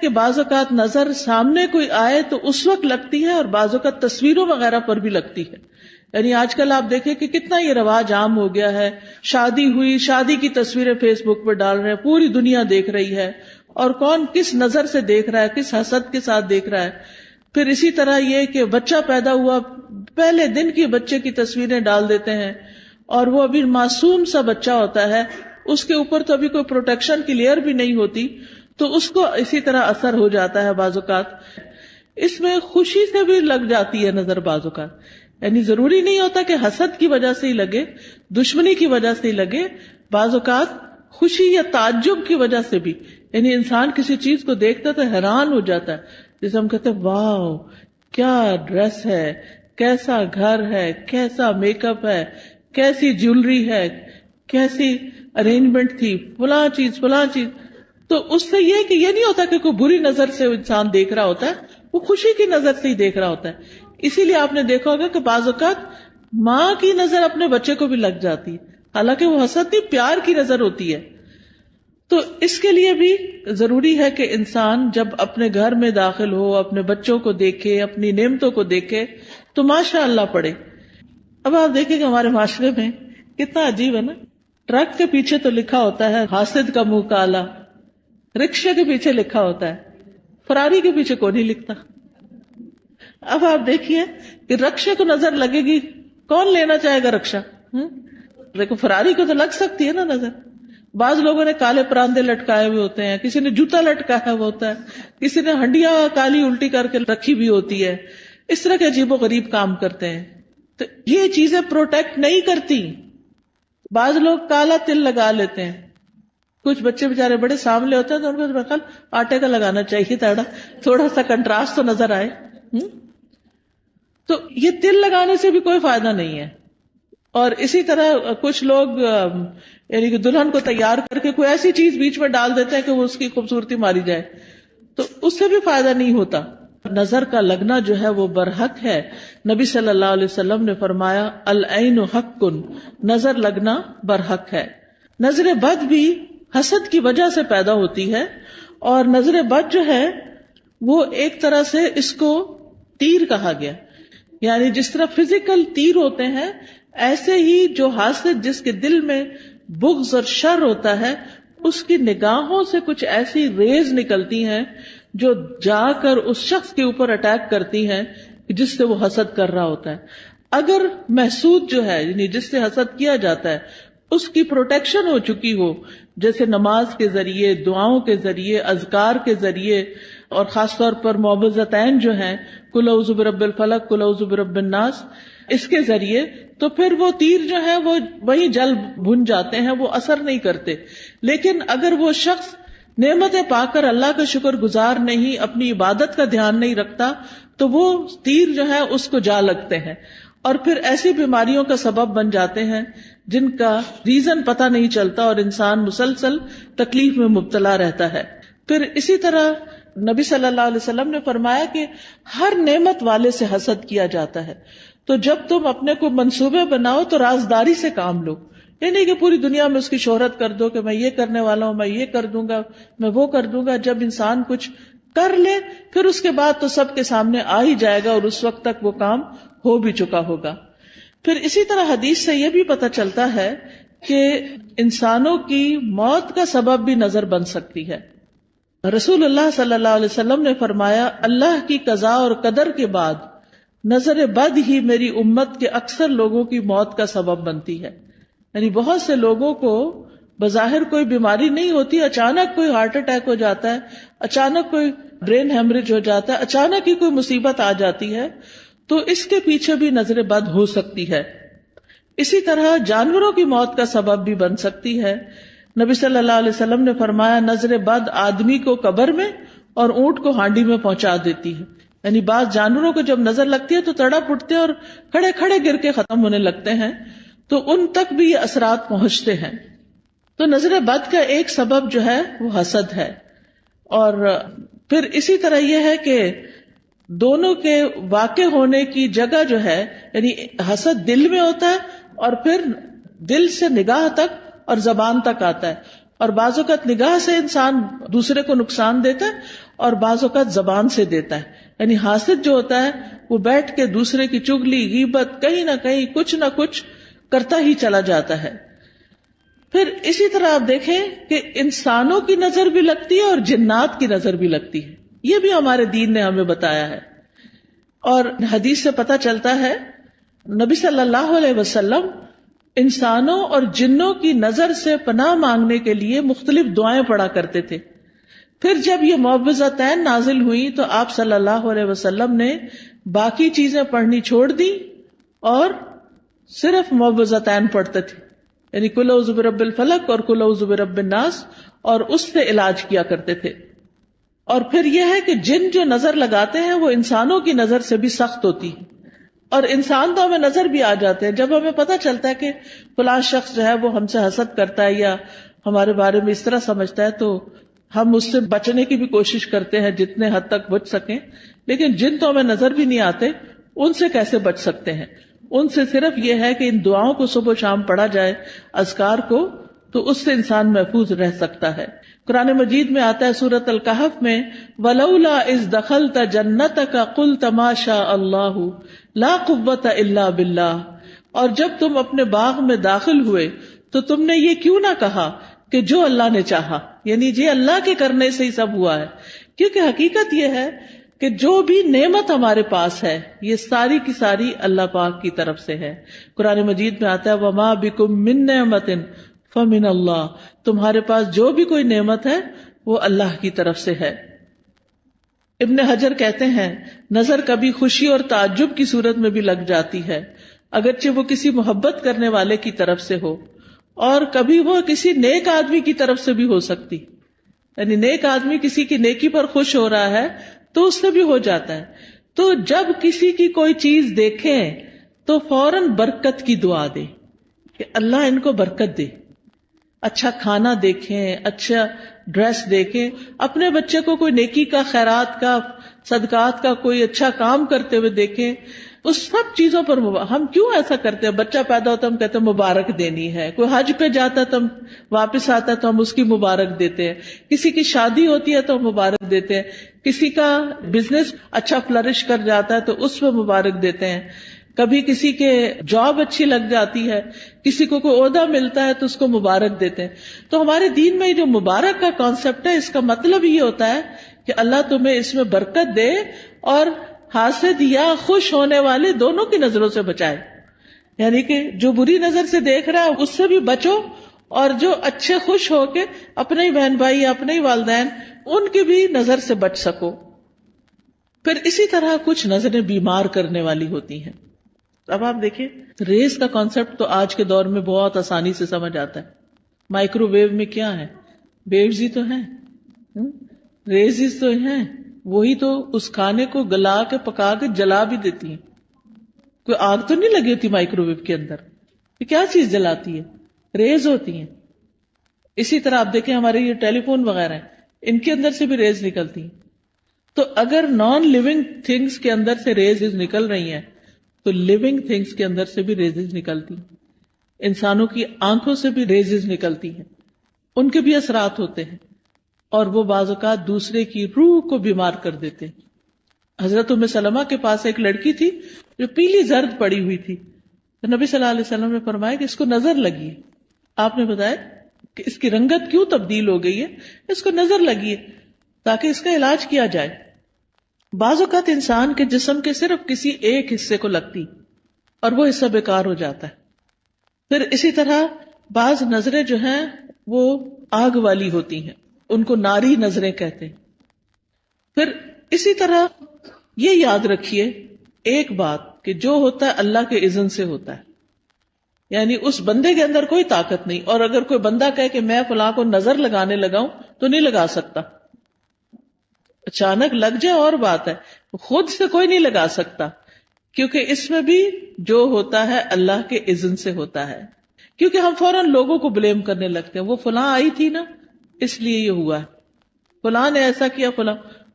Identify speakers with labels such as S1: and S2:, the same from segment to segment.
S1: کہ بعض اوقات نظر سامنے کوئی آئے تو اس وقت لگتی ہے اور بعض اوقات تصویروں وغیرہ پر بھی لگتی ہے. یعنی آج کل آپ دیکھیں کہ کتنا یہ رواج عام ہو گیا ہے، شادی ہوئی، شادی کی تصویریں فیس بک پہ ڈال رہے ہیں، پوری دنیا دیکھ رہی ہے، اور کون کس نظر سے دیکھ رہا ہے، کس حسد کے ساتھ دیکھ رہا ہے. پھر اسی طرح یہ کہ بچہ پیدا ہوا، پہلے دن کی بچے کی تصویریں ڈال دیتے ہیں، اور وہ ابھی معصوم سا بچہ ہوتا ہے، اس کے اوپر تو ابھی کوئی پروٹیکشن کی لیئر بھی نہیں ہوتی، تو اس کو اسی طرح اثر ہو جاتا ہے. بعض اوقات اس میں خوشی سے بھی لگ جاتی ہے نظر، بعض اوقات یعنی ضروری نہیں ہوتا کہ حسد کی وجہ سے ہی لگے، دشمنی کی وجہ سے ہی لگے، بعض اوقات خوشی یا تعجب کی وجہ سے بھی. یعنی انسان کسی چیز کو دیکھتا تو حیران ہو جاتا ہے، جیسے ہم کہتے ہیں واو کیا ڈریس ہے، کیسا گھر ہے، کیسا میک اپ ہے، کیسی جیولری ہے، کیسی ارینجمنٹ تھی، فلاں چیز. تو اس سے یہ کہ یہ نہیں ہوتا کہ کوئی بری نظر سے انسان دیکھ رہا ہوتا ہے، وہ خوشی کی نظر سے ہی دیکھ رہا ہوتا ہے. اسی لیے آپ نے دیکھا ہوگا کہ بعض اوقات ماں کی نظر اپنے بچے کو بھی لگ جاتی ہے، حالانکہ وہ حسد نہیں، پیار کی نظر ہوتی ہے. تو اس کے لیے بھی ضروری ہے کہ انسان جب اپنے گھر میں داخل ہو، اپنے بچوں کو دیکھے، اپنی نعمتوں کو دیکھے تو ماشاء اللہ پڑھے. اب آپ دیکھیں کہ ہمارے معاشرے میں کتنا عجیب ہے نا، ٹرک کے پیچھے تو لکھا ہوتا ہے حاسد کا منہ کالا، رکشے کے پیچھے لکھا ہوتا ہے، فراری کے پیچھے کوئی نہیں لکھتا. اب آپ دیکھیے کہ رکشے کو نظر لگے گی، کون لینا چاہے گا رکشا؟ دیکھو فراری کو تو لگ سکتی ہے نا نظر. بعض لوگوں نے کالے پراندے لٹکائے ہوئے ہوتے ہیں، کسی نے جوتا لٹکایا ہوا ہوتا ہے، کسی نے ہنڈیا کالی الٹی کر کے رکھی بھی ہوتی ہے. اس طرح کے عجیب و غریب کام کرتے ہیں. تو یہ چیزیں پروٹیکٹ نہیں کرتی. بعض لوگ کالا تل لگا لیتے ہیں، کچھ بچے بےچارے بڑے سامنے ہوتے ہیں تو ان کو میرا خیال آٹے کا لگانا چاہیے تھوڑا سا کنٹراسٹ تو نظر آئے. تو یہ تل لگانے سے بھی کوئی فائدہ نہیں ہے. اور اسی طرح کچھ لوگ یعنی کہ دلہن کو تیار کر کے کوئی ایسی چیز بیچ میں ڈال دیتے ہیں کہ وہ اس کی خوبصورتی ماری جائے، تو اس سے بھی فائدہ نہیں ہوتا. نظر کا لگنا جو ہے وہ برحق ہے. نبی صلی اللہ علیہ وسلم نے فرمایا العین حق، نظر لگنا برحق ہے. نظر بد بھی حسد کی وجہ سے پیدا ہوتی ہے، اور نظر بد جو ہے وہ ایک طرح سے اس کو تیر کہا گیا. یعنی جس طرح فزیکل تیر ہوتے ہیں، ایسے ہی جو حاسد جس کے دل میں بغض اور شر ہوتا ہے، اس کی نگاہوں سے کچھ ایسی ریز نکلتی ہیں جو جا کر اس شخص کے اوپر اٹیک کرتی ہیں جس سے وہ حسد کر رہا ہوتا ہے. اگر محسود جو ہے یعنی جس سے حسد کیا جاتا ہے اس کی پروٹیکشن ہو چکی ہو، جیسے نماز کے ذریعے، دعاؤں کے ذریعے، اذکار کے ذریعے، اور خاص طور پر معوذتین جو ہیں قل اعوذ برب الفلق، قل اعوذ برب الناس، اس کے ذریعے، تو پھر وہ تیر جو ہے وہ وہی جل بھن جاتے ہیں، وہ اثر نہیں کرتے. لیکن اگر وہ شخص نعمتیں پا کر اللہ کا شکر گزار نہیں، اپنی عبادت کا دھیان نہیں رکھتا، تو وہ تیر جو ہے اس کو جا لگتے ہیں اور پھر ایسی بیماریوں کا سبب بن جاتے ہیں جن کا ریزن پتہ نہیں چلتا اور انسان مسلسل تکلیف میں مبتلا رہتا ہے. پھر اسی طرح نبی صلی اللہ علیہ وسلم نے فرمایا کہ ہر نعمت والے سے حسد کیا جاتا ہے. تو جب تم اپنے کو منصوبے بناؤ تو رازداری سے کام لو. یہ نہیں کہ پوری دنیا میں اس کی شہرت کر دو کہ میں یہ کرنے والا ہوں، میں یہ کر دوں گا، میں وہ کر دوں گا. جب انسان کچھ کر لے پھر اس کے بعد تو سب کے سامنے آ ہی جائے گا اور اس وقت تک وہ کام ہو بھی چکا ہوگا. پھر اسی طرح حدیث سے یہ بھی پتہ چلتا ہے کہ انسانوں کی موت کا سبب بھی نظر بن سکتی ہے. رسول اللہ صلی اللہ علیہ وسلم نے فرمایا اللہ کی قضاء اور قدر کے بعد نظر بد ہی میری امت کے اکثر لوگوں کی موت کا سبب بنتی ہے. یعنی بہت سے لوگوں کو بظاہر کوئی بیماری نہیں ہوتی، اچانک کوئی ہارٹ اٹیک ہو جاتا ہے، اچانک کوئی برین ہیمریج ہو جاتا ہے، اچانک ہی کوئی مصیبت آ جاتی ہے، تو اس کے پیچھے بھی نظر بد ہو سکتی ہے. اسی طرح جانوروں کی موت کا سبب بھی بن سکتی ہے. نبی صلی اللہ علیہ وسلم نے فرمایا نظر بد آدمی کو قبر میں اور اونٹ کو ہانڈی میں پہنچا دیتی ہے. یعنی بعض جانوروں کو جب نظر لگتی ہے تو تڑپ اٹھتے اور کھڑے کھڑے گر کے ختم ہونے لگتے ہیں، تو ان تک بھی یہ اثرات پہنچتے ہیں. تو نظر بد کا ایک سبب جو ہے وہ حسد ہے. اور پھر اسی طرح یہ ہے کہ دونوں کے واقع ہونے کی جگہ جو ہے، یعنی حسد دل میں ہوتا ہے اور پھر دل سے نگاہ تک اور زبان تک آتا ہے. اور بعض اوقات نگاہ سے انسان دوسرے کو نقصان دیتا ہے اور بعض اوقات زبان سے دیتا ہے. یعنی حاسد جو ہوتا ہے وہ بیٹھ کے دوسرے کی چگلی غیبت کہیں نہ کہیں کچھ نہ کچھ کرتا ہی چلا جاتا ہے. پھر اسی طرح آپ دیکھیں کہ انسانوں کی نظر بھی لگتی ہے اور جنات کی نظر بھی لگتی ہے. یہ بھی ہمارے دین نے ہمیں بتایا ہے. اور حدیث سے پتہ چلتا ہے نبی صلی اللہ علیہ وسلم انسانوں اور جنوں کی نظر سے پناہ مانگنے کے لیے مختلف دعائیں پڑھا کرتے تھے. پھر جب یہ معوذتین نازل ہوئی تو آپ صلی اللہ علیہ وسلم نے باقی چیزیں پڑھنی چھوڑ دی اور صرف معوذتین پڑھتے تھے. یعنی قل اعوذ برب الفلق اور قل اعوذ برب الناس، اور اس سے علاج کیا کرتے تھے. اور پھر یہ ہے کہ جن جو نظر لگاتے ہیں وہ انسانوں کی نظر سے بھی سخت ہوتی ہے. اور انسان تو ہمیں نظر بھی آ جاتے ہیں جب ہمیں پتہ چلتا ہے کہ فلاں شخص جو ہے وہ ہم سے حسد کرتا ہے یا ہمارے بارے میں اس طرح سمجھتا ہے، تو ہم اس سے بچنے کی بھی کوشش کرتے ہیں جتنے حد تک بچ سکیں. لیکن جن تو ہمیں نظر بھی نہیں آتے، ان سے کیسے بچ سکتے ہیں؟ ان سے صرف یہ ہے کہ ان دعاؤں کو صبح و شام پڑھا جائے، اذکار کو، تو اس سے انسان محفوظ رہ سکتا ہے. قرآن مجید میں آتا ہے سورۃ الکہف میں وَلَوْلَا إِذْ دَخَلْتَ جَنَّتَكَ قُلْتَ مَا شَاءَ اللَّهُ لَا قُوَّةَ إِلَّا بِاللَّهِ. اور جب تم اپنے باغ میں داخل ہوئے تو تم نے یہ کیوں نہ کہا کہ جو اللہ نے چاہا، یعنی جی اللہ کے کرنے سے ہی سب ہوا ہے. کیونکہ حقیقت یہ ہے کہ جو بھی نعمت ہمارے پاس ہے یہ ساری کی ساری اللہ پاک کی طرف سے ہے. قرآن مجید میں آتا ہے وَمَا بِكُم مِّن نِّعْمَةٍ فَمِنَ اللَّهِ. تمہارے پاس جو بھی کوئی نعمت ہے وہ اللہ کی طرف سے ہے. ابن حجر کہتے ہیں نظر کبھی خوشی اور تعجب کی صورت میں بھی لگ جاتی ہے، اگرچہ وہ کسی محبت کرنے والے کی طرف سے ہو، اور کبھی وہ کسی نیک آدمی کی طرف سے بھی ہو سکتی. یعنی نیک آدمی کسی کی نیکی پر خوش ہو رہا ہے تو اس سے بھی ہو جاتا ہے. تو جب کسی کی کوئی چیز دیکھیں تو فوراً برکت کی دعا دیں کہ اللہ ان کو برکت دے. اچھا کھانا دیکھیں، اچھا ڈریس دیکھیں، اپنے بچے کو کوئی نیکی کا، خیرات کا، صدقات کا کوئی اچھا کام کرتے ہوئے دیکھیں. اس سب چیزوں پر ہم کیوں ایسا کرتے ہیں؟ بچہ پیدا ہوتا ہے ہم کہتے ہیں مبارک دینی ہے، کوئی حج پہ جاتا ہے تو ہم واپس آتا ہے تو ہم اس کی مبارک دیتے ہیں، کسی کی شادی ہوتی ہے تو ہم مبارک دیتے ہیں، کسی کا بزنس اچھا فلرش کر جاتا ہے تو اس پہ مبارک دیتے ہیں، کبھی کسی کے جاب اچھی لگ جاتی ہے، کسی کو کوئی عہدہ ملتا ہے تو اس کو مبارک دیتے ہیں. تو ہمارے دین میں جو مبارک کا کانسیپٹ ہے اس کا مطلب یہ ہوتا ہے کہ اللہ تمہیں اس میں برکت دے اور حاسد یا خوش ہونے والے دونوں کی نظروں سے بچائے. یعنی کہ جو بری نظر سے دیکھ رہا ہے اس سے بھی بچو، اور جو اچھے خوش ہو کے اپنے ہی بہن بھائی یا اپنے ہی والدین ان کی بھی نظر سے بچ سکو. پھر اسی طرح کچھ نظریں بیمار کرنے والی ہوتی ہیں. اب آپ دیکھیں ریز کا کانسیپٹ تو آج کے دور میں بہت آسانی سے سمجھ آتا ہے. مائکرو ویو میں کیا ہے؟ ویوز ہی تو ہیں، ریز تو ہیں، وہی تو اس کھانے کو گلا کے پکا کے جلا بھی دیتی ہیں. کوئی آگ تو نہیں لگی ہوتی مائکرو ویو کے اندر، یہ کیا چیز جلاتی ہے؟ ریز ہوتی ہیں. اسی طرح آپ دیکھیں ہمارے یہ ٹیلی فون وغیرہ ہیں، ان کے اندر سے بھی ریز نکلتی ہیں. تو اگر نان لیونگ تھنگس کے اندر سے ریز نکل رہی ہیں تو لیونگ تھنگس کے اندر سے بھی ریزز نکلتی ہیں. انسانوں کی آنکھوں سے بھی ریزز نکلتی ہیں، ان کے بھی اثرات ہوتے ہیں، اور وہ بعض اوقات دوسرے کی روح کو بیمار کر دیتے ہیں. حضرت ام سلمہ کے پاس ایک لڑکی تھی جو پیلی زرد پڑی ہوئی تھی، تو نبی صلی اللہ علیہ وسلم نے فرمایا کہ اس کو نظر لگی ہے. آپ نے بتایا کہ اس کی رنگت کیوں تبدیل ہو گئی ہے؟ اس کو نظر لگی ہے تاکہ اس کا علاج کیا جائے. بعض اوقات انسان کے جسم کے صرف کسی ایک حصے کو لگتی اور وہ حصہ بیکار ہو جاتا ہے. پھر اسی طرح بعض نظریں جو ہیں وہ آگ والی ہوتی ہیں، ان کو ناری نظریں کہتے ہیں. پھر اسی طرح یہ یاد رکھیے ایک بات کہ جو ہوتا ہے اللہ کے اذن سے ہوتا ہے، یعنی اس بندے کے اندر کوئی طاقت نہیں. اور اگر کوئی بندہ کہے کہ میں فلاں کو نظر لگانے لگا ہوں تو نہیں لگا سکتا. اچانک لگ جائے اور بات ہے، خود سے کوئی نہیں لگا سکتا، کیونکہ اس میں بھی جو ہوتا ہے اللہ کے اذن سے ہوتا ہے. کیونکہ ہم فوراً لوگوں کو بلیم کرنے لگتے ہیں، وہ فلاں آئی تھی نا اس لیے یہ ہوا ہے، فلاں نے ایسا کیا، فلاں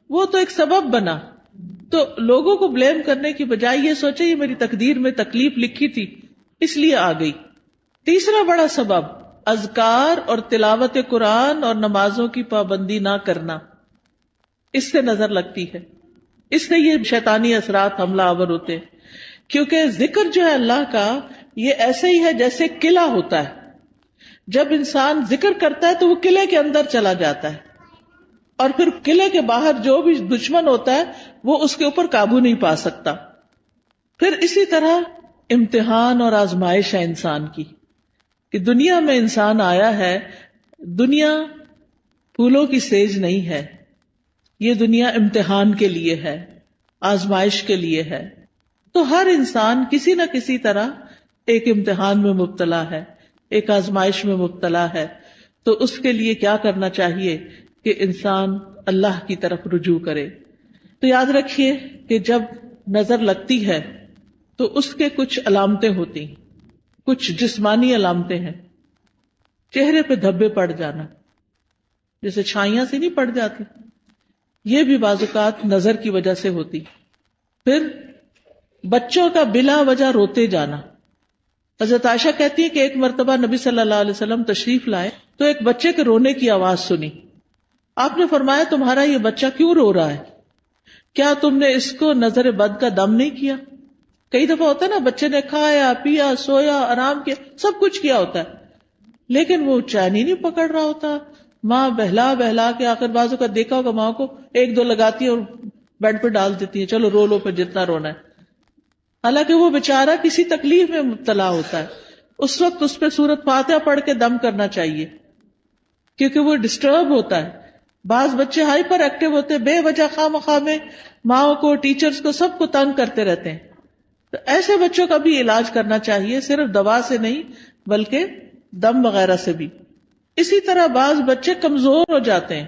S1: وہ تو ایک سبب بنا. تو لوگوں کو بلیم کرنے کی بجائے یہ سوچے یہ میری تقدیر میں تکلیف لکھی تھی اس لیے آ گئی. تیسرا بڑا سبب اذکار اور تلاوت قرآن اور نمازوں کی پابندی نہ کرنا. اس سے نظر لگتی ہے، اس سے یہ شیطانی اثرات حملہ آور ہوتے ہیں. کیونکہ ذکر جو ہے اللہ کا یہ ایسے ہی ہے جیسے قلعہ ہوتا ہے. جب انسان ذکر کرتا ہے تو وہ قلعے کے اندر چلا جاتا ہے، اور پھر قلعے کے باہر جو بھی دشمن ہوتا ہے وہ اس کے اوپر قابو نہیں پا سکتا. پھر اسی طرح امتحان اور آزمائش ہے انسان کی، کہ دنیا میں انسان آیا ہے. دنیا پھولوں کی سیج نہیں ہے، یہ دنیا امتحان کے لیے ہے، آزمائش کے لیے ہے. تو ہر انسان کسی نہ کسی طرح ایک امتحان میں مبتلا ہے، ایک آزمائش میں مبتلا ہے. تو اس کے لیے کیا کرنا چاہیے کہ انسان اللہ کی طرف رجوع کرے. تو یاد رکھیے کہ جب نظر لگتی ہے تو اس کے کچھ علامتیں ہوتی ہیں، کچھ جسمانی علامتیں ہیں. چہرے پہ دھبے پڑ جانا، جیسے چھائیاں سے نہیں پڑ جاتی، یہ بھی بعض اوقات نظر کی وجہ سے ہوتی. پھر بچوں کا بلا وجہ روتے جانا. حضرت عائشہ کہتی ہے کہ ایک مرتبہ نبی صلی اللہ علیہ وسلم تشریف لائے تو ایک بچے کے رونے کی آواز سنی. آپ نے فرمایا تمہارا یہ بچہ کیوں رو رہا ہے؟ کیا تم نے اس کو نظر بد کا دم نہیں کیا؟ کئی دفعہ ہوتا ہے نا، بچے نے کھایا پیا سویا آرام کیا سب کچھ کیا ہوتا ہے لیکن وہ چین ہی نہیں پکڑ رہا ہوتا. ماں بہلا بہلا کے آخر بازو کا دیکھا ہوگا ماں کو ایک دو لگاتی ہے اور بیڈ پہ ڈال دیتی ہے، چلو رو لو پھر جتنا رونا ہے. حالانکہ وہ بیچارہ کسی تکلیف میں مبتلا ہوتا ہے، اس وقت اس پہ سورۃ فاتحہ پڑھ کے دم کرنا چاہیے کیونکہ وہ ڈسٹرب ہوتا ہے. بعض بچے ہائپر ایکٹیو ہوتے ہیں، بے وجہ خواہ مخواہ میں ماں کو ٹیچرز کو سب کو تنگ کرتے رہتے ہیں. تو ایسے بچوں کا بھی علاج کرنا چاہیے، صرف دوا سے نہیں بلکہ دم وغیرہ سے بھی. اسی طرح بعض بچے کمزور ہو جاتے ہیں،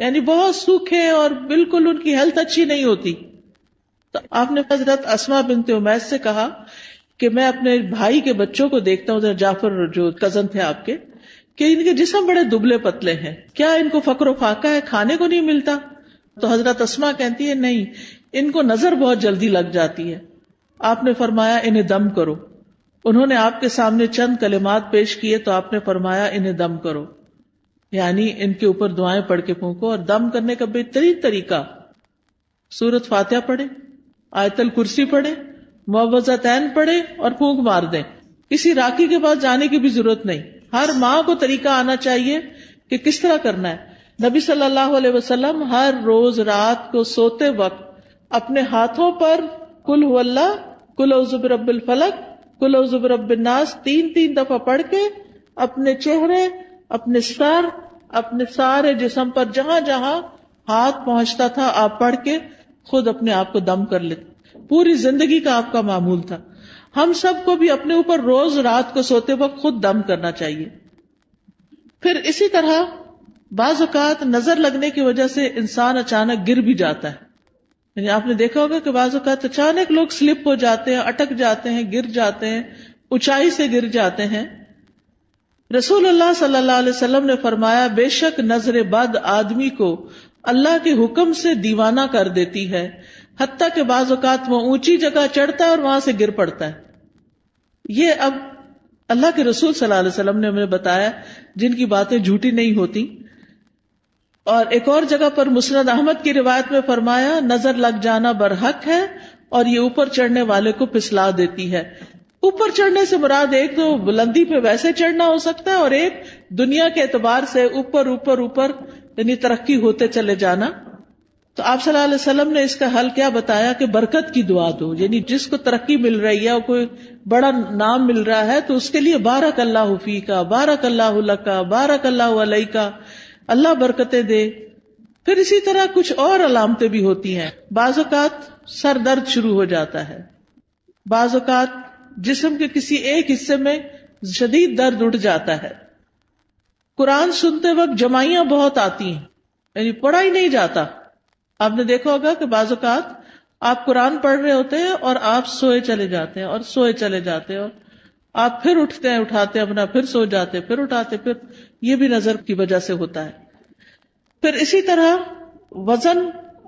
S1: یعنی بہت سوکھے اور بالکل ان کی ہیلتھ اچھی نہیں ہوتی. تو آپ نے حضرت اسماء بنت امیس سے کہا کہ میں اپنے بھائی کے بچوں کو دیکھتا ہوں، جعفر جو کزن تھے آپ کے، کہ ان کے جسم بڑے دبلے پتلے ہیں، کیا ان کو فقر و فاقہ ہے، کھانے کو نہیں ملتا؟ تو حضرت اسماء کہتی ہے نہیں، ان کو نظر بہت جلدی لگ جاتی ہے. آپ نے فرمایا انہیں دم کرو. انہوں نے آپ کے سامنے چند کلمات پیش کیے تو آپ نے فرمایا انہیں دم کرو، یعنی ان کے اوپر دعائیں پڑھ کے پھونکو. اور دم کرنے کا بہترین طریقہ سورۃ فاتحہ پڑھے، آیت الکرسی پڑھے، معوذتین پڑھے اور پھونک مار دیں. کسی راکی کے پاس جانے کی بھی ضرورت نہیں، ہر ماں کو طریقہ آنا چاہیے کہ کس طرح کرنا ہے. نبی صلی اللہ علیہ وسلم ہر روز رات کو سوتے وقت اپنے ہاتھوں پر قل هو اللہ، قل اعوذ برب الفلق، قل اعوذ برب الناس 3 دفعہ پڑھ کے اپنے چہرے، اپنے سر، اپنے سارے جسم پر جہاں جہاں ہاتھ پہنچتا تھا آپ پڑھ کے خود اپنے آپ کو دم کر لیتے. پوری زندگی کا آپ کا معمول تھا. ہم سب کو بھی اپنے اوپر روز رات کو سوتے وقت خود دم کرنا چاہیے. پھر اسی طرح بعض اوقات نظر لگنے کی وجہ سے انسان اچانک گر بھی جاتا ہے. یعنی آپ نے دیکھا ہوگا کہ بعض اوقات اچانک لوگ سلپ ہو جاتے ہیں، اٹک جاتے ہیں، گر جاتے ہیں، اونچائی سے گر جاتے ہیں. رسول اللہ صلی اللہ علیہ وسلم نے فرمایا بے شک نظر بد آدمی کو اللہ کے حکم سے دیوانہ کر دیتی ہے، حتیٰ کہ بعض اوقات وہ اونچی جگہ چڑھتا ہے اور وہاں سے گر پڑتا ہے. یہ اب اللہ کے رسول صلی اللہ علیہ وسلم نے ہمیں بتایا، جن کی باتیں جھوٹی نہیں ہوتی. اور ایک اور جگہ پر مسند احمد کی روایت میں فرمایا نظر لگ جانا برحق ہے اور یہ اوپر چڑھنے والے کو پھسلا دیتی ہے. اوپر چڑھنے سے مراد ایک تو بلندی پہ ویسے چڑھنا ہو سکتا ہے، اور ایک دنیا کے اعتبار سے اوپر اوپر اوپر یعنی ترقی ہوتے چلے جانا. تو آپ صلی اللہ علیہ وسلم نے اس کا حل کیا بتایا کہ برکت کی دعا دو. یعنی جس کو ترقی مل رہی ہے اور کوئی بڑا نام مل رہا ہے تو اس کے لیے بارک اللہ فیکا، بارک اللہ لکا، بارک اللہ علیکا، اللہ برکتیں دے. پھر اسی طرح کچھ اور علامتیں بھی ہوتی ہیں. بعض اوقات سر درد شروع ہو جاتا ہے، بعض اوقات جسم کے کسی ایک حصے میں شدید درد اٹھ جاتا ہے. قرآن سنتے وقت جمائیاں بہت آتی ہیں، یعنی پڑھا ہی نہیں جاتا. آپ نے دیکھا ہوگا کہ بعض اوقات آپ قرآن پڑھ رہے ہوتے ہیں اور آپ سوئے چلے جاتے ہیں اور سوئے چلے جاتے ہیں، اور آپ پھر اٹھتے ہیں، اٹھاتے اپنا، پھر سو جاتے، پھر اٹھاتے، پھر یہ بھی نظر کی وجہ سے ہوتا ہے. پھر اسی طرح وزن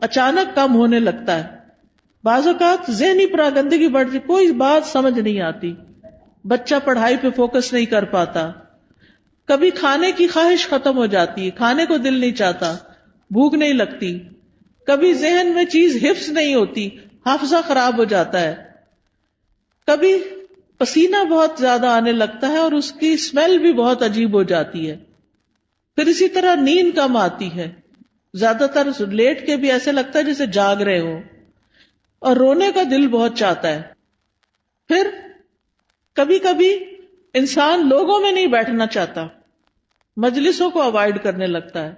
S1: اچانک کم ہونے لگتا ہے. بعض اوقات ذہنی پراگندگی بڑھ جاتی، کوئی بات سمجھ نہیں آتی، بچہ پڑھائی پہ فوکس نہیں کر پاتا. کبھی کھانے کی خواہش ختم ہو جاتی ہے، کھانے کو دل نہیں چاہتا، بھوک نہیں لگتی، کبھی ذہن میں چیز حفظ نہیں ہوتی، حافظہ خراب ہو جاتا ہے، کبھی پسینہ بہت زیادہ آنے لگتا ہے اور اس کی اسمیل بھی بہت عجیب ہو جاتی ہے، پھر اسی طرح نیند کم آتی ہے، زیادہ تر لیٹ کے بھی ایسے لگتا ہے جیسے جاگ رہے ہو، اور رونے کا دل بہت چاہتا ہے. پھر کبھی کبھی انسان لوگوں میں نہیں بیٹھنا چاہتا، مجلسوں کو اوائڈ کرنے لگتا ہے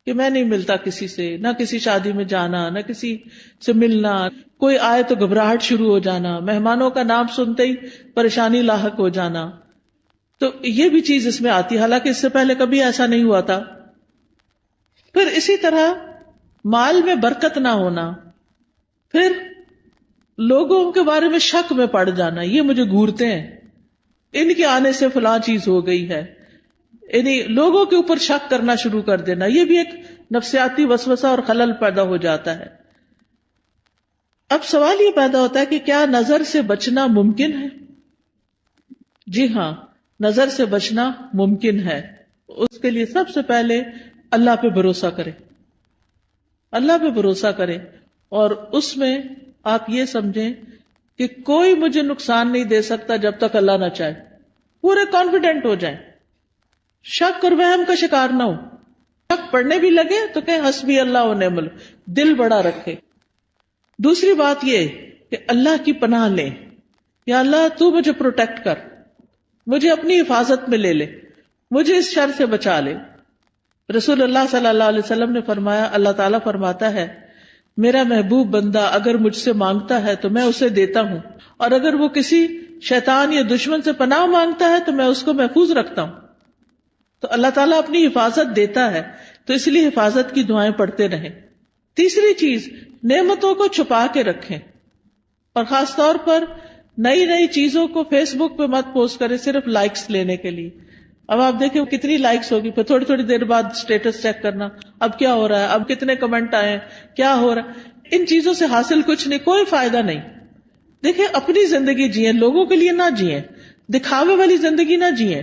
S1: کہ میں نہیں ملتا کسی سے، نہ کسی شادی میں جانا، نہ کسی سے ملنا، کوئی آئے تو گھبراہٹ شروع ہو جانا، مہمانوں کا نام سنتے ہی پریشانی لاحق ہو جانا. تو یہ بھی چیز اس میں آتی ہے، حالانکہ اس سے پہلے کبھی ایسا نہیں ہوا تھا. پھر اسی طرح مال میں برکت نہ ہونا، پھر لوگوں کے بارے میں شک میں پڑ جانا، یہ مجھے گھورتے ہیں، ان کے آنے سے فلاں چیز ہو گئی ہے، یعنی لوگوں کے اوپر شک کرنا شروع کر دینا، یہ بھی ایک نفسیاتی وسوسہ اور خلل پیدا ہو جاتا ہے. اب سوال یہ پیدا ہوتا ہے کہ کیا نظر سے بچنا ممکن ہے؟ جی ہاں، نظر سے بچنا ممکن ہے. اس کے لیے سب سے پہلے اللہ پہ بھروسہ کرے، اللہ پہ بھروسہ کرے، اور اس میں آپ یہ سمجھیں کہ کوئی مجھے نقصان نہیں دے سکتا جب تک اللہ نہ چاہے. پورے کانفیڈنٹ ہو جائیں، شک اور وہم کا شکار نہ ہو. شک پڑھنے بھی لگے تو کہ حسبی اللہ و نعم الوکیل، دل بڑا رکھے. دوسری بات یہ کہ اللہ کی پناہ لیں، یا اللہ تو مجھے پروٹیکٹ کر، مجھے اپنی حفاظت میں لے لے، مجھے اس شر سے بچا لے. رسول اللہ صلی اللہ علیہ وسلم نے فرمایا، اللہ تعالیٰ فرماتا ہے میرا محبوب بندہ اگر مجھ سے مانگتا ہے تو میں اسے دیتا ہوں، اور اگر وہ کسی شیطان یا دشمن سے پناہ مانگتا ہے تو میں اس کو محفوظ رکھتا ہوں. تو اللہ تعالیٰ اپنی حفاظت دیتا ہے، تو اس لیے حفاظت کی دعائیں پڑھتے رہیں. تیسری چیز، نعمتوں کو چھپا کے رکھیں، اور خاص طور پر نئی نئی چیزوں کو فیس بک پہ مت پوسٹ کریں صرف لائکس لینے کے لیے. اب آپ دیکھیں کتنی لائکس ہوگی، پھر تھوڑی تھوڑی دیر بعد سٹیٹس چیک کرنا، اب کیا ہو رہا ہے، اب کتنے کمنٹ آئے ہیں، کیا ہو رہا ہے. ان چیزوں سے حاصل کچھ نہیں، کوئی فائدہ نہیں. دیکھیں اپنی زندگی جئیں، لوگوں کے لیے نہ جئیں، دکھاوے والی زندگی نہ جئیں.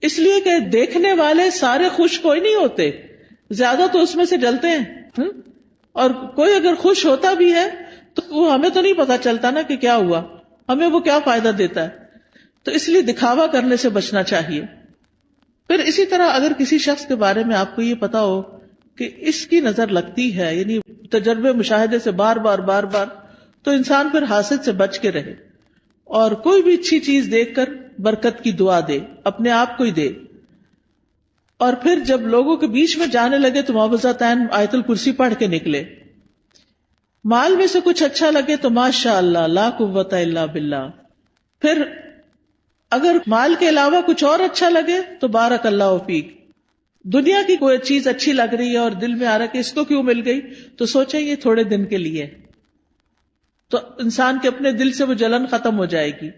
S1: اس لیے کہ دیکھنے والے سارے خوش کوئی نہیں ہوتے، زیادہ تو اس میں سے جلتے ہیں. اور کوئی اگر خوش ہوتا بھی ہے تو وہ ہمیں تو نہیں پتا چلتا نا کہ کیا ہوا، ہمیں وہ کیا فائدہ دیتا ہے. تو اس لیے دکھاوا کرنے سے بچنا چاہیے. پھر اسی طرح اگر کسی شخص کے بارے میں آپ کو یہ پتا ہو کہ اس کی نظر لگتی ہے، یعنی تجربے مشاہدے سے بار بار، تو انسان پھر حاسد سے بچ کے رہے، اور کوئی بھی اچھی چیز دیکھ کر برکت کی دعا دے، اپنے آپ کو ہی دے. اور پھر جب لوگوں کے بیچ میں جانے لگے تو معوذتین آیت الکرسی پڑھ کے نکلے. مال میں سے کچھ اچھا لگے تو ماشاء اللہ لا قوت الا باللہ. پھر اگر مال کے علاوہ کچھ اور اچھا لگے تو بارک اللہ فیک. دنیا کی کوئی چیز اچھی لگ رہی ہے اور دل میں آ رہا ہے کہ اس کو کیوں مل گئی، تو سوچیں یہ تھوڑے دن کے لیے، تو انسان کے اپنے دل سے وہ جلن ختم ہو جائے گی.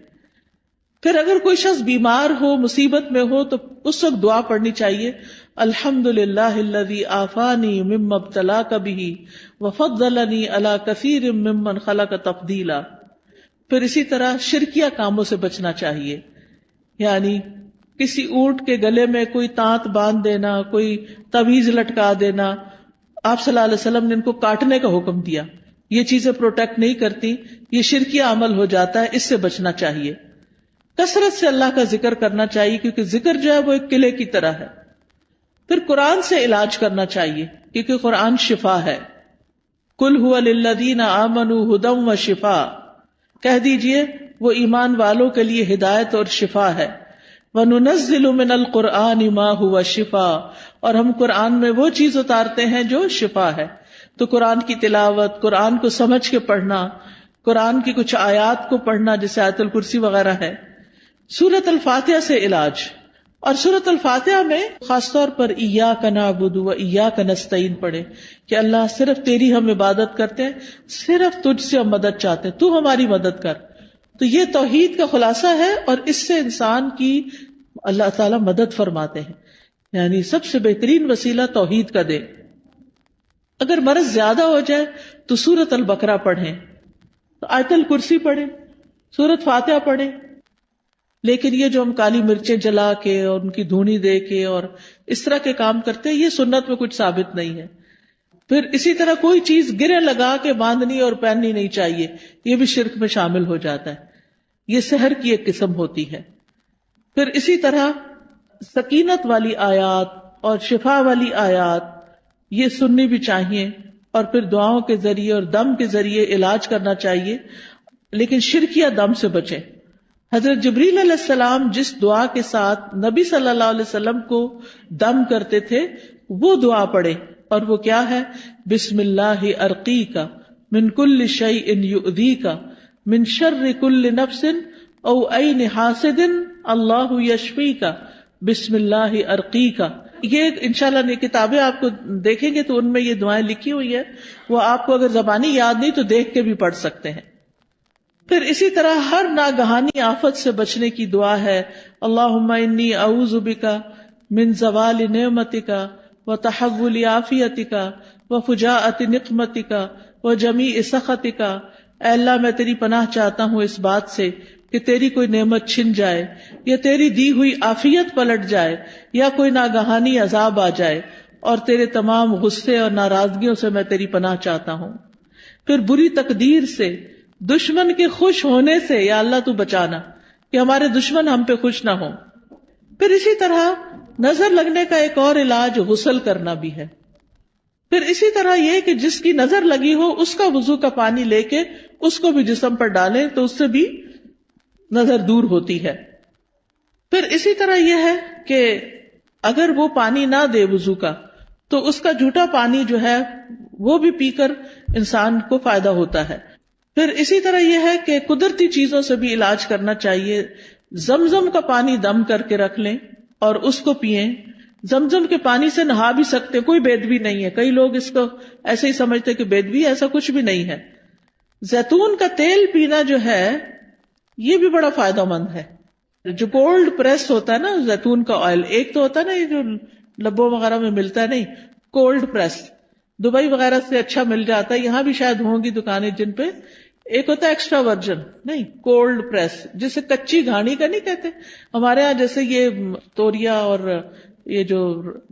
S1: پھر اگر کوئی شخص بیمار ہو، مصیبت میں ہو، تو اس وقت دعا پڑھنی چاہیے، الحمدللہ الذی عافانی مما ابتلاک بہ وفضلنی علی کثیر ممن خلق تفضیلا. پھر اسی طرح شرکیہ کاموں سے بچنا چاہیے، یعنی کسی اونٹ کے گلے میں کوئی تانت باندھ دینا، کوئی تعویذ لٹکا دینا. آپ صلی اللہ علیہ وسلم نے ان کو کاٹنے کا حکم دیا. یہ چیزیں پروٹیکٹ نہیں کرتی، یہ شرکیہ عمل ہو جاتا ہے، اس سے بچنا چاہیے. کثرت سے اللہ کا ذکر کرنا چاہیے، کیونکہ ذکر جو ہے وہ ایک قلعے کی طرح ہے. پھر قرآن سے علاج کرنا چاہیے، کیونکہ قرآن شفا ہے. قل ھو للذین آمنوا ھدی و شفا، کہہ دیجئے وہ ایمان والوں کے لیے ہدایت اور شفا ہے. وَنُنَزِّلُ مِنَ الْقُرْآنِ مَا هُوَ شِفَاءٌ، اور ہم قرآن میں وہ چیز اتارتے ہیں جو شفا ہے. تو قرآن کی تلاوت، قرآن کو سمجھ کے پڑھنا، قرآن کی کچھ آیات کو پڑھنا جیسے آیت الکرسی وغیرہ ہے. سورۃ الفاتحہ سے علاج، اور سورۃ الفاتحہ میں خاص طور پر ایاک نعبد و ایاک نستعین پڑھے کہ اللہ صرف تیری ہم عبادت کرتے ہیں، صرف تجھ سے ہم مدد چاہتے ہیں، تو ہماری مدد کر. تو یہ توحید کا خلاصہ ہے، اور اس سے انسان کی اللہ تعالیٰ مدد فرماتے ہیں. یعنی سب سے بہترین وسیلہ توحید کا دے. اگر مرض زیادہ ہو جائے تو سورۃ البقرہ پڑھیں، تو آیت الکرسی پڑھیں، سورۃ فاتحہ پڑھیں. لیکن یہ جو ہم کالی مرچیں جلا کے اور ان کی دھونی دے کے اور اس طرح کے کام کرتے ہیں، یہ سنت میں کچھ ثابت نہیں ہے. پھر اسی طرح کوئی چیز گرے لگا کے باندھنی اور پہننی نہیں چاہیے، یہ بھی شرک میں شامل ہو جاتا ہے، یہ سحر کی ایک قسم ہوتی ہے۔ پھر اسی طرح سکینت والی آیات اور شفا والی آیات یہ سننی بھی چاہیے، اور پھر دعاؤں کے ذریعے اور دم کے ذریعے علاج کرنا چاہیے، لیکن شرکیہ دم سے بچیں۔ حضرت جبریل علیہ السلام جس دعا کے ساتھ نبی صلی اللہ علیہ وسلم کو دم کرتے تھے وہ دعا پڑھیں، اور وہ کیا ہے؟ بسم اللہ ارقیک من کل شیء یؤذیک من شر کل نفس او عین حاسد اللہ یشفیک بسم اللہ ارقیک۔ یہ انشاءاللہ یہ کتابیں آپ کو دیکھیں گے تو ان میں یہ دعائیں لکھی ہوئی ہیں، وہ آپ کو اگر زبانی یاد نہیں تو دیکھ کے بھی پڑھ سکتے ہیں۔ پھر اسی طرح ہر ناگہانی آفت سے بچنے کی دعا ہے، اللہم انی اعوذ بک من زوال نعمتک وتحول عافیتک وفجاءۃ نقمتک وجمیع سخطک۔ اے اللہ میں تیری پناہ چاہتا ہوں اس بات سے کہ تیری کوئی نعمت چھن جائے، یا تیری دی ہوئی عافیت پلٹ جائے، یا کوئی ناگہانی عذاب آ جائے، اور تیرے تمام غصے اور ناراضگیوں سے میں تیری پناہ چاہتا ہوں۔ پھر بری تقدیر سے، دشمن کے خوش ہونے سے یا اللہ تو بچانا کہ ہمارے دشمن ہم پہ خوش نہ ہوں۔ پھر اسی طرح نظر لگنے کا ایک اور علاج غسل کرنا بھی ہے۔ پھر اسی طرح یہ کہ جس کی نظر لگی ہو اس کا وضو کا پانی لے کے اس کو بھی جسم پر ڈالیں تو اس سے بھی نظر دور ہوتی ہے۔ پھر اسی طرح یہ ہے کہ اگر وہ پانی نہ دے وضو کا تو اس کا جھوٹا پانی جو ہے وہ بھی پی کر انسان کو فائدہ ہوتا ہے۔ پھر اسی طرح یہ ہے کہ قدرتی چیزوں سے بھی علاج کرنا چاہیے۔ زمزم کا پانی دم کر کے رکھ لیں اور اس کو پئیں۔ زمزم کے پانی سے نہا بھی سکتے، کوئی بےدبی نہیں ہے۔ کئی لوگ اس کو ایسے ہی سمجھتے کہ بےدبی، ایسا کچھ بھی نہیں ہے۔ زیتون کا تیل پینا جو ہے یہ بھی بڑا فائدہ مند ہے۔ جو کولڈ پریس ہوتا ہے نا زیتون کا آئل، ایک تو ہوتا ہے نا یہ جو لبوں وغیرہ میں ملتا ہے، نہیں، کولڈ پریس دبئی وغیرہ سے اچھا مل جاتا ہے، یہاں بھی شاید ہوں گی دکانیں جن پہ۔ ایک ہوتا ہے ایکسٹرا ورجن، نہیں، کولڈ پریس، جسے کچی گھانی کا نہیں کہتے ہمارے ہاں، جیسے یہ توریا اور یہ جو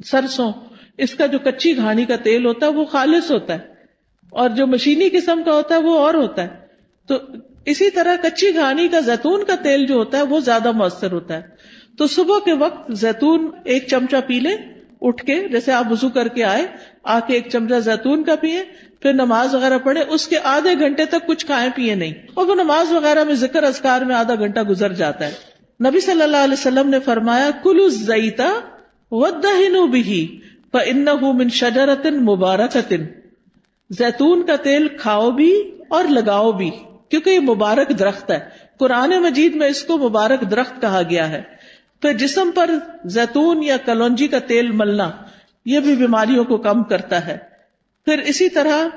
S1: سرسوں، اس کا جو کچی گھانی کا تیل ہوتا ہے وہ خالص ہوتا ہے، اور جو مشینی قسم کا ہوتا ہے وہ اور ہوتا ہے۔ تو اسی طرح کچی گھانی کا زیتون کا تیل جو ہوتا ہے وہ زیادہ مؤثر ہوتا ہے۔ تو صبح کے وقت زیتون ایک چمچہ پی لیں اٹھ کے، جیسے آپ وضو کر کے آئے، آ کے ایک چمچہ زیتون کا پیئیں، پھر نماز وغیرہ پڑھیں، اس کے آدھے گھنٹے تک کچھ کھائیں پیئیں نہیں، اور وہ نماز وغیرہ میں ذکر اذکار میں آدھا گھنٹہ گزر جاتا ہے۔ نبی صلی اللہ علیہ وسلم نے فرمایا کلوا الزیت وادہنوا بہ فانہ من شجرۃ مبارکۃ، زیتون کا تیل کھاؤ بھی اور لگاؤ بھی، کیونکہ یہ مبارک درخت ہے۔ قرآن مجید میں اس کو مبارک درخت کہا گیا ہے۔ پھر جسم پر زیتون یا کلونجی کا تیل ملنا یہ بھی بیماریوں کو کم کرتا ہے۔ پھر اسی طرح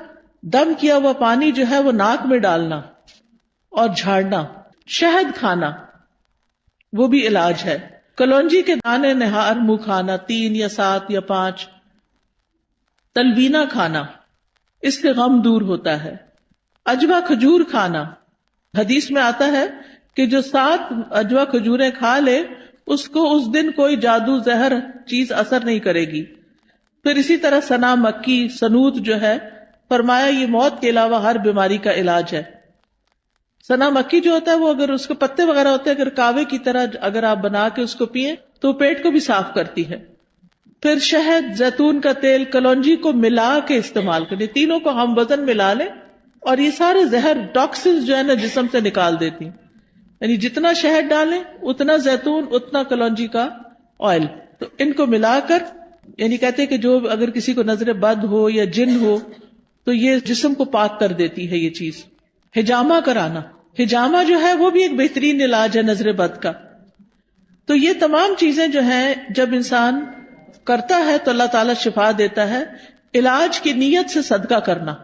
S1: دم کیا ہوا پانی جو ہے وہ ناک میں ڈالنا اور جھاڑنا، شہد کھانا وہ بھی علاج ہے۔ کلونجی کے دانے نہار منہ کھانا، 3 یا 7 یا 5، تلبینہ کھانا، اس سے غم دور ہوتا ہے۔ اجوا کھجور کھانا، حدیث میں آتا ہے کہ جو 7 اجوا کھجوریں کھا لے اس کو اس دن کوئی جادو زہر چیز اثر نہیں کرے گی۔ پھر اسی طرح سنا مکی، سنوت جو ہے، فرمایا یہ موت کے علاوہ ہر بیماری کا علاج ہے۔ سنا مکی جو ہوتا ہے وہ اگر اس کے پتے وغیرہ ہوتے ہیں، اگر کاوے کی طرح اگر آپ بنا کے اس کو پیئیں تو پیٹ کو بھی صاف کرتی ہے۔ پھر شہد، زیتون کا تیل، کلونجی کو ملا کے استعمال کریں، تینوں کو ہم وزن ملا لیں، اور یہ سارے زہر ٹاکسنز جو ہے نا جسم سے نکال دیتی ہیں۔ یعنی جتنا شہد ڈالیں اتنا زیتون، اتنا کلونجی کا آئل، تو ان کو ملا کر، یعنی کہتے ہیں کہ جو اگر کسی کو نظر بد ہو یا جن ہو تو یہ جسم کو پاک کر دیتی ہے یہ چیز۔ حجامہ کرانا، حجامہ جو ہے وہ بھی ایک بہترین علاج ہے نظر بد کا۔ تو یہ تمام چیزیں جو ہیں جب انسان کرتا ہے تو اللہ تعالیٰ شفا دیتا ہے۔ علاج کی نیت سے صدقہ کرنا،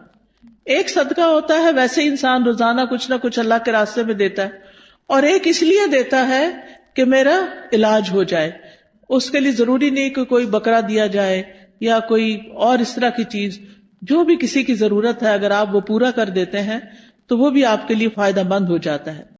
S1: ایک صدقہ ہوتا ہے ویسے انسان روزانہ کچھ نہ کچھ اللہ کے راستے میں دیتا ہے، اور ایک اس لیے دیتا ہے کہ میرا علاج ہو جائے۔ اس کے لیے ضروری نہیں کہ کوئی بکرا دیا جائے یا کوئی اور اس طرح کی چیز، جو بھی کسی کی ضرورت ہے اگر آپ وہ پورا کر دیتے ہیں تو وہ بھی آپ کے لیے فائدہ مند ہو جاتا ہے۔